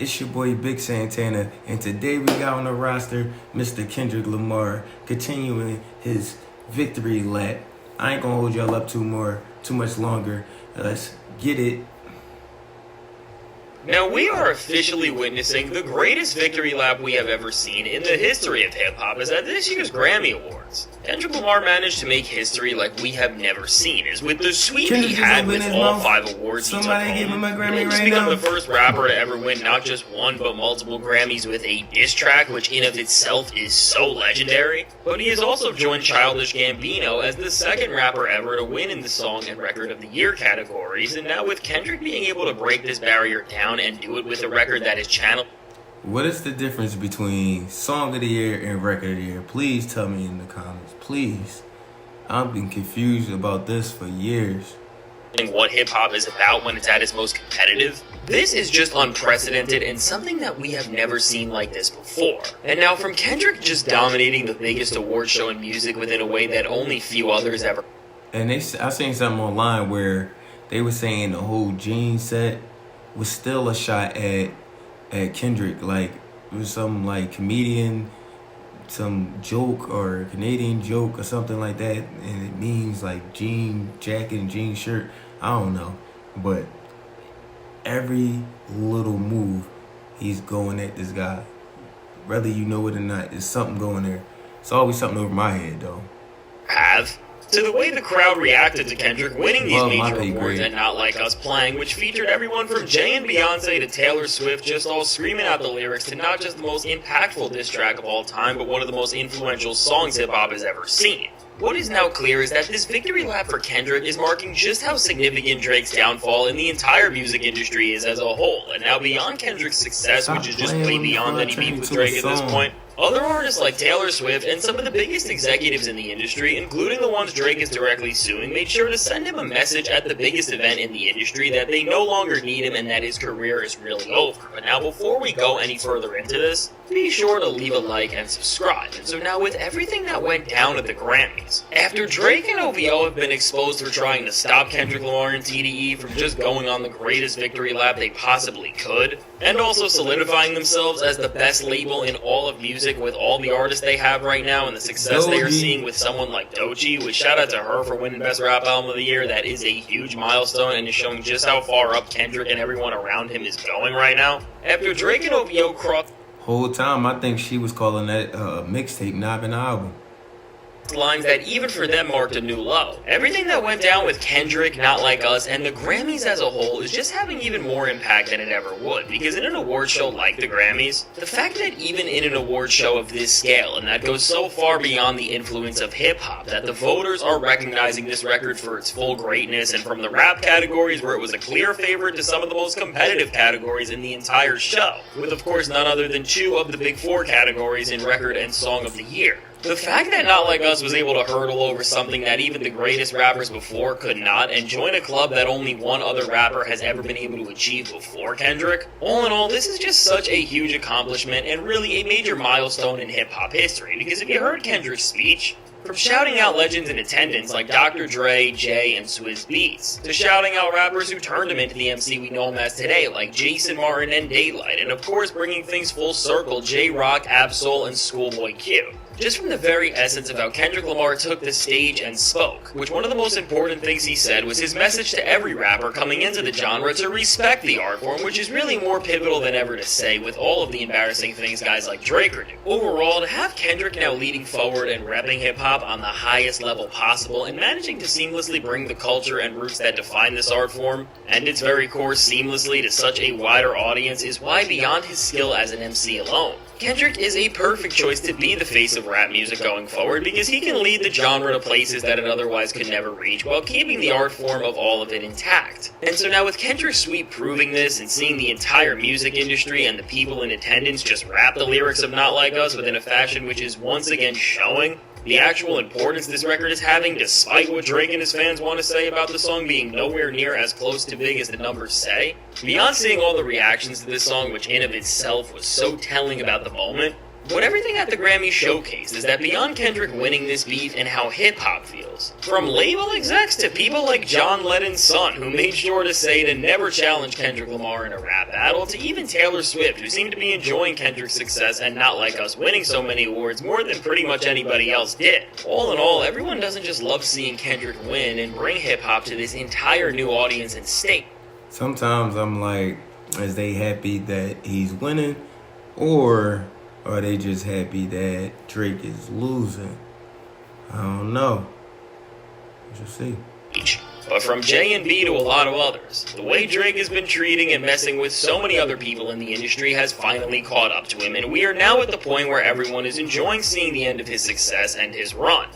It's your boy Big Santana, and today we got on the roster Mr. Kendrick Lamar continuing his victory lap. I ain't gonna hold y'all up too much longer. Let's get it. Now we are officially witnessing the greatest victory lap we have ever seen in the history of hip-hop as at this year's Grammy Awards. Kendrick Lamar managed to make history like we have never seen, as with the sweep he had with all 5 awards he took home, give him a Grammy he's right become now. the first rapper to ever win not just one but multiple Grammys with a diss track, which in of itself is so legendary, but he has also joined Childish Gambino as the second rapper ever to win in the Song and Record of the Year categories, and now with Kendrick being able to break this barrier down and do it with a record that is channeled. What is the difference between Song of the Year and Record of the Year? Please tell me in the comments. Please. I've been confused about this for years. What hip-hop is about when it's at its most competitive. This is just unprecedented and something that we have never seen like this before. And now from Kendrick just dominating the biggest award show in music within a way that only few others ever. And I seen something online where they were saying the whole Gene set was still a shot at Kendrick. Like, it was some like comedian, some joke or Canadian joke or something like that, and it means like jean jacket and jean shirt. I don't know, but every little move he's going at this guy, whether you know it or not, there's something going there. It's always something over my head though. To the way the crowd reacted to Kendrick winning these major awards great. and Not Like Us playing, which featured everyone from Jay and Beyonce to Taylor Swift just all screaming out the lyrics to not just the most impactful diss track of all time, but one of the most influential songs hip-hop has ever seen. What is now clear is that this victory lap for Kendrick is marking just how significant Drake's downfall in the entire music industry is as a whole, and now beyond Kendrick's success, which is just way beyond any beef with Drake at this point, other artists like Taylor Swift and some of the biggest executives in the industry, including the ones Drake is directly suing, made sure to send him a message at the biggest event in the industry that they no longer need him and that his career is really over. But now before we go any further into this, be sure to leave a like and subscribe. And so now with everything that went down at the Grammys, after Drake and OVO have been exposed for trying to stop Kendrick Lamar and TDE from just going on the greatest victory lap they possibly could, and also solidifying themselves as the best label in all of music with all the artists they have right now and the success they are seeing with someone like Doechii, which shout out to her for winning Best Rap Album of the Year. That is a huge milestone and is showing just how far up Kendrick and everyone around him is going right now. After Drake and OVO crossed Whole time I think she was calling that mixtape, not an album. lines that even for them marked a new low. Everything that went down with Kendrick, Not Like Us, and the Grammys as a whole is just having even more impact than it ever would, because in an award show like the Grammys, the fact that even in an award show of this scale, and that goes so far beyond the influence of hip-hop, that the voters are recognizing this record for its full greatness, and from the rap categories where it was a clear favorite to some of the most competitive categories in the entire show, with of course none other than 2 of the big 4 categories in Record and Song of the Year. The fact that Not Like Us was able to hurdle over something that even the greatest rappers before could not, and join a club that only one other rapper has ever been able to achieve before Kendrick, all in all, this is just such a huge accomplishment and really a major milestone in hip-hop history, because if you heard Kendrick's speech, from shouting out legends in attendance like Dr. Dre, Jay, and Swizz Beatz, to shouting out rappers who turned him into the MC we know him as today like Jason Martin and Daylight, and of course bringing things full circle, J-Rock, Absol, and Schoolboy Q. Just from the very essence of how Kendrick Lamar took the stage and spoke, which one of the most important things he said was his message to every rapper coming into the genre to respect the art form, which is really more pivotal than ever to say with all of the embarrassing things guys like Drake are doing. Overall, to have Kendrick now leading forward and repping hip-hop on the highest level possible and managing to seamlessly bring the culture and roots that define this art form, and its very core seamlessly to such a wider audience is why beyond his skill as an MC alone, Kendrick is a perfect choice to be the face of rap music going forward because he can lead the genre to places that it otherwise could never reach while keeping the art form of all of it intact. And so now with Kendrick's sweep proving this and seeing the entire music industry and the people in attendance just rap the lyrics of Not Like Us within a fashion which is once again showing the actual importance this record is having, despite what Drake and his fans want to say about the song being nowhere near as close to big as the numbers say, beyond seeing all the reactions to this song, which in of itself was so telling about the moment, What everything at the Grammy showcased is that beyond Kendrick winning this beef and how hip-hop feels, from label execs to people like John Lennon's son, who made sure to say to never challenge Kendrick Lamar in a rap battle, to even Taylor Swift, who seemed to be enjoying Kendrick's success and not like us winning so many awards more than pretty much anybody else did. All in all, everyone doesn't just love seeing Kendrick win and bring hip-hop to this entire new audience and state. Sometimes I'm like, is they happy that he's winning, or are they just happy that Drake is losing? I don't know. We'll see. But from J and B to a lot of others, the way Drake has been treating and messing with so many other people in the industry has finally caught up to him, and we are now at the point where everyone is enjoying seeing the end of his success and his run.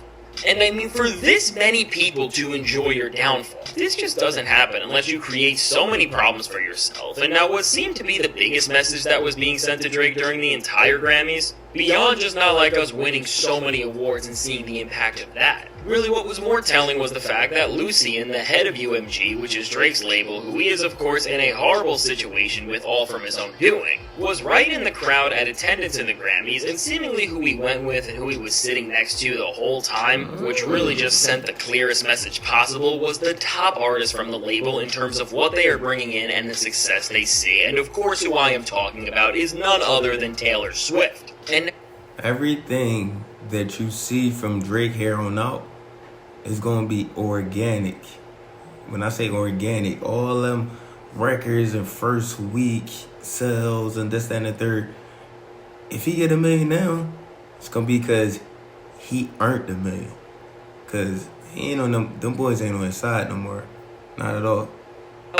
And I mean, for this many people to enjoy your downfall, this just doesn't happen unless you create so many problems for yourself. And now what seemed to be the biggest message that was being sent to Drake during the entire Grammys, beyond just not like us winning so many awards and seeing the impact of that, really what was more telling was the fact that Lucien, the head of UMG, which is Drake's label, who he is of course in a horrible situation with all from his own doing, was right in the crowd at attendance in the Grammys, and seemingly who he went with and who he was sitting next to the whole time, which really just sent the clearest message possible, was the top artist from the label in terms of what they are bringing in and the success they see. And of course who I am talking about is none other than Taylor Swift. And everything that you see from Drake here on out is going to be organic. When I say organic, all them records and first week sales and this, that, and the third, if he get $1 million now, it's going to be because he earned $1 million. Because he ain't on them boys ain't on his side no more. Not at all.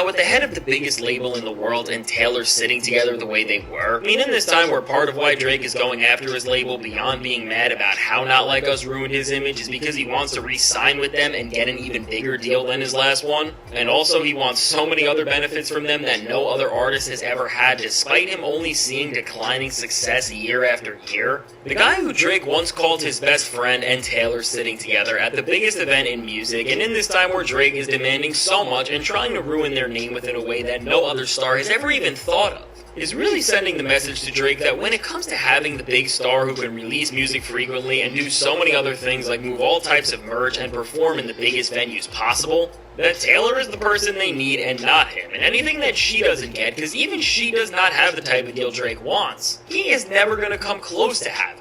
With the head of the biggest label in the world and Taylor sitting together the way they were, I mean, in this time where part of why Drake is going after his label beyond being mad about how Not Like Us ruined his image is because he wants to re-sign with them and get an even bigger deal than his last one. And also he wants so many other benefits from them that no other artist has ever had, despite him only seeing declining success year after year. The guy who Drake once called his best friend and Taylor sitting together at the biggest event in music, and in this time where Drake is demanding so much and trying to ruin their name within a way that no other star has ever even thought of, is really sending the message to Drake that when it comes to having the big star who can release music frequently and do so many other things like move all types of merch and perform in the biggest venues possible, that Taylor is the person they need and not him. And anything that she doesn't get, because even she does not have the type of deal Drake wants, he is never going to come close to having.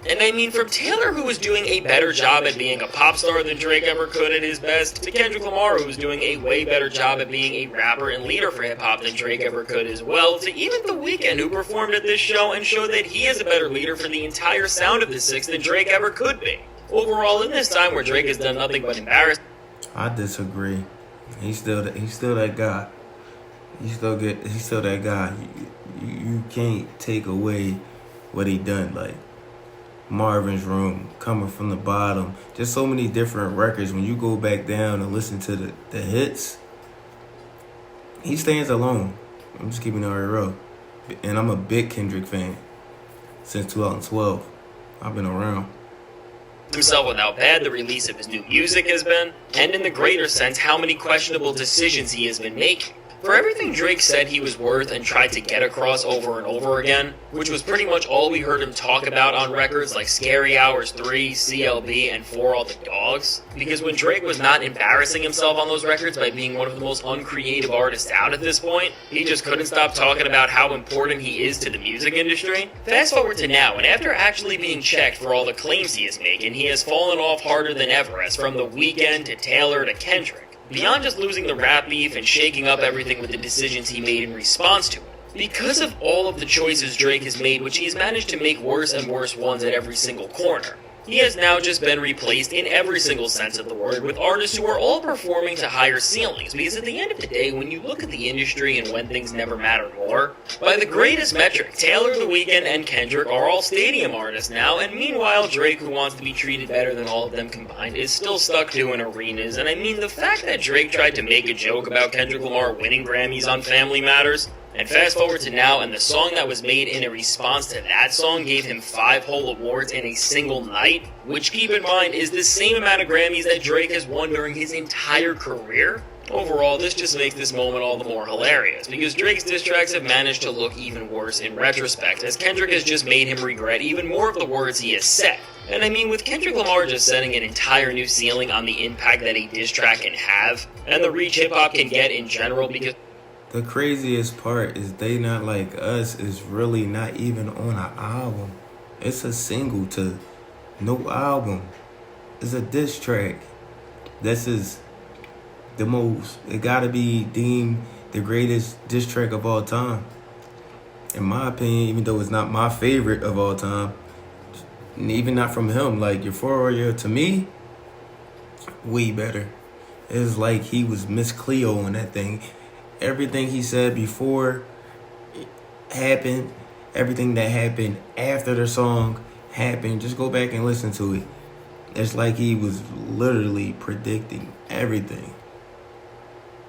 And I mean, from Taylor, who was doing a better job at being a pop star than Drake ever could at his best, to Kendrick Lamar, who was doing a way better job at being a rapper and leader for hip-hop than Drake ever could as well, to even The Weeknd, who performed at this show and showed that he is a better leader for the entire sound of the Six than Drake ever could be. Overall, in this time where Drake has done nothing but embarrass... I disagree. He's still that guy. He's still that guy. You can't take away what he done, like Marvin's Room, Coming from the Bottom, just so many different records. When you go back down and listen to the hits, he stands alone. I'm just keeping it real. And I'm a big Kendrick fan since 2012. I've been around. Himself with how bad the release of his new music has been, and in the greater sense, how many questionable decisions he has been making. For everything Drake said he was worth and tried to get across over and over again, which was pretty much all we heard him talk about on records like Scary Hours 3, CLB, and For All the Dogs, because when Drake was not embarrassing himself on those records by being one of the most uncreative artists out at this point, he just couldn't stop talking about how important he is to the music industry. Fast forward to now, and after actually being checked for all the claims he is making, he has fallen off harder than ever, as from The Weeknd to Taylor to Kendrick. Beyond just losing the rap beef and shaking up everything with the decisions he made in response to it. Because of all of the choices Drake has made, which he has managed to make worse and worse ones at every single corner, he has now just been replaced in every single sense of the word with artists who are all performing to higher ceilings, because at the end of the day, when you look at the industry and when things never mattered more, by the greatest metric, Taylor, The Weeknd, and Kendrick are all stadium artists now, and meanwhile Drake, who wants to be treated better than all of them combined, is still stuck doing arenas. And I mean, the fact that Drake tried to make a joke about Kendrick Lamar winning Grammys on Family Matters, and fast forward to now, and the song that was made in a response to that song gave him 5 whole awards in a single night, which, keep in mind, is the same amount of Grammys that Drake has won during his entire career. Overall, this just makes this moment all the more hilarious, because Drake's diss tracks have managed to look even worse in retrospect, as Kendrick has just made him regret even more of the words he has said. And I mean, with Kendrick Lamar just setting an entire new ceiling on the impact that a diss track can have, and the reach hip-hop can get in general, because The craziest part is They Not Like Us is really not even on an album. It's a single to no album. It's a diss track. This is it gotta be deemed the greatest diss track of all time. In my opinion, even though it's not my favorite of all time, and even not from him, like Euphoria to me, way better. It's like he was Miss Cleo in that thing. Everything he said before happened, everything that happened after the song happened. Just go back and listen to it. It's like he was literally predicting everything.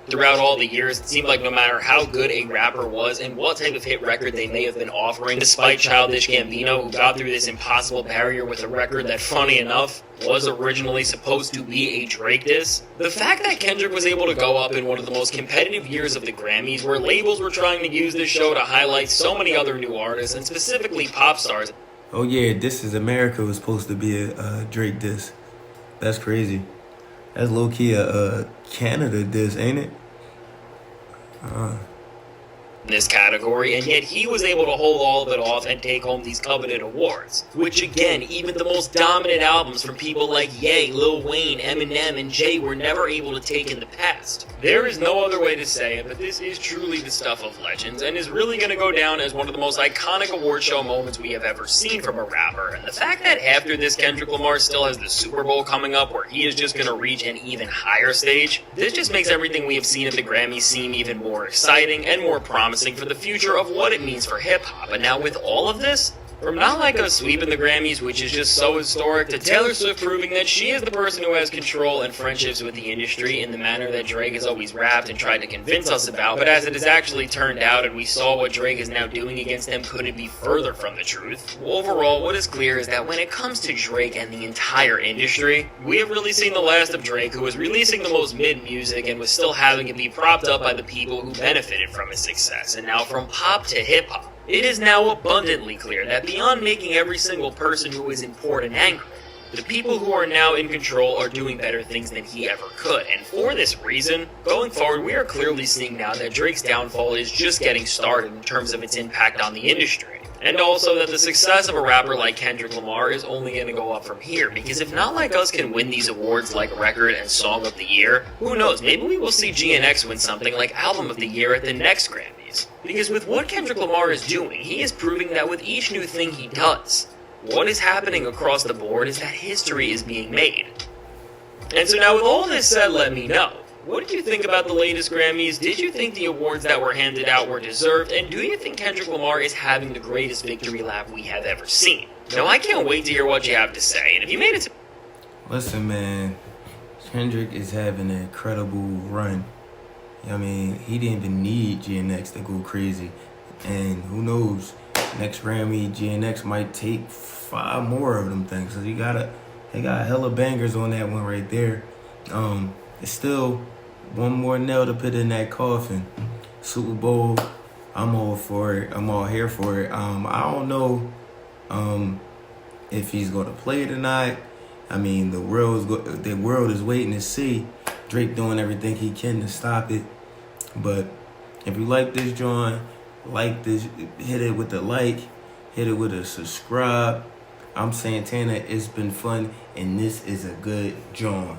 throughout all the years, it seemed like no matter how good a rapper was and what type of hit record they may have been offering, despite Childish Gambino, who got through this impossible barrier with a record that, funny enough, was originally supposed to be a Drake diss, the fact that Kendrick was able to go up in one of the most competitive years of the Grammys, where labels were trying to use this show to highlight so many other new artists, and specifically pop stars. Oh yeah, This Is America was supposed to be a Drake diss. That's crazy. That's low-key a Canada diss, ain't it? In this category, and yet he was able to hold all of it off and take home these coveted awards. Which again, even the most dominant albums from people like Ye, Lil Wayne, Eminem, and Jay were never able to take in the past. There is no other way to say it, but this is truly the stuff of legends, and is really going to go down as one of the most iconic award show moments we have ever seen from a rapper. And the fact that after this Kendrick Lamar still has the Super Bowl coming up, where he is just going to reach an even higher stage, this just makes everything we have seen at the Grammys seem even more exciting and more promising for the future of what it means for hip-hop. And now with all of this, from Not Like Us sweeping the Grammys, which is just so historic, to Taylor Swift proving that she is the person who has control and friendships with the industry in the manner that Drake has always rapped and tried to convince us about, but as it has actually turned out and we saw what Drake is now doing against them couldn't be further from the truth. Overall, what is clear is that when it comes to Drake and the entire industry, we have really seen the last of Drake, who was releasing the most mid-music and was still having it be propped up by the people who benefited from his success. And now from pop to hip-hop, it is now abundantly clear that beyond making every single person who is important angry, the people who are now in control are doing better things than he ever could. And for this reason, going forward, we are clearly seeing now that Drake's downfall is just getting started in terms of its impact on the industry. And also that the success of a rapper like Kendrick Lamar is only going to go up from here, because if Not Like Us can win these awards like Record and Song of the Year, who knows, maybe we will see GNX win something like Album of the Year at the next Grammys. Because with what Kendrick Lamar is doing, he is proving that with each new thing he does, what is happening across the board is that history is being made. And so now with all this said, let me know. What did you think about the latest Grammys? Did you think the awards that were handed out were deserved? And do you think Kendrick Lamar is having the greatest victory lap we have ever seen? Now, I can't wait to hear what you have to say. And if you made it to... Listen, man, Kendrick is having an incredible run. I mean, he didn't even need GNX to go crazy. And who knows, next Grammy, GNX might take 5 more of them things. So they got hella bangers on that one right there. It's still one more nail to put in that coffin. Super Bowl, I'm all for it. I'm all here for it. I don't know if he's going to play it or not. I mean, the world is waiting to see. Drake doing everything he can to stop it. But if you like this joint, like this, hit it with a like, hit it with a subscribe. I'm Santana. It's been fun, and this is a good joint.